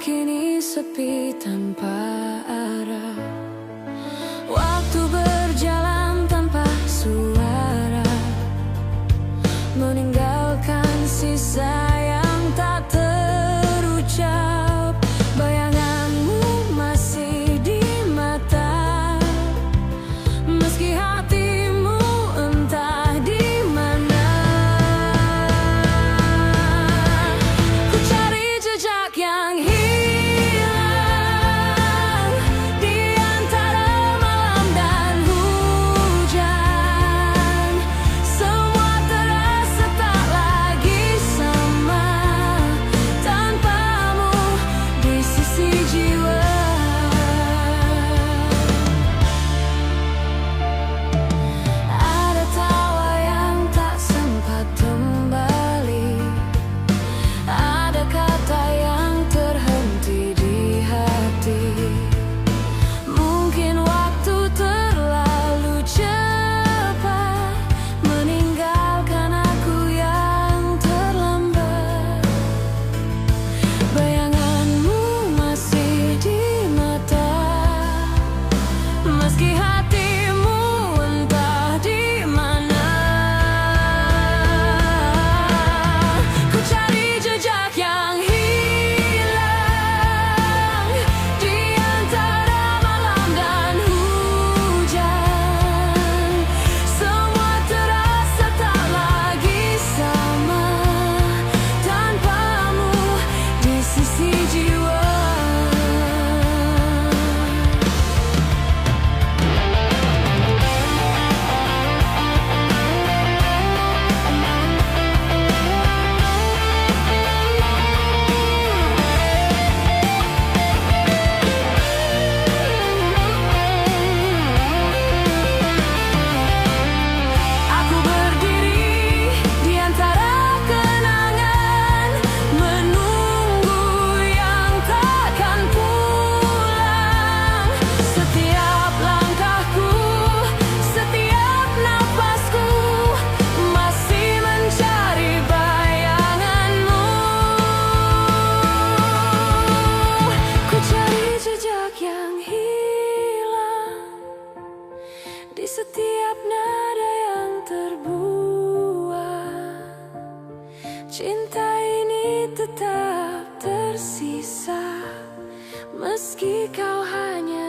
kini sepi tanpa arah. Waktu berjalan tanpa suara, meninggalkan sisa yang tak terucap. Bayanganmu masih di mata, meski hatimu entah di mana. Ku cari jejak yang hilang di antara malam dan hujan. Semua terasa tak lagi sama tanpamu di sisi jiwa. Ada tawa yang tak sempat kembali, ada kata yang terhenti di hati. Mungkin waktu terlalu cepat meninggalkan aku yang terlambat. Bayanganmu masih di mata, meski hatimu entah di mana. Ku cari jejak yang hilang di antara malam dan hujan. Semua terasa tak lagi sama tanpamu di sisi jiwa. Aku berdiri di antara kenangan, menunggu yang takkan pulang. Setiap langkahku, setiap nafasku masih mencari bayanganmu. Ku cari jejak yang hilang di setiap nada yang terbuang. Cinta ini tetap tersisa, meski kau hanya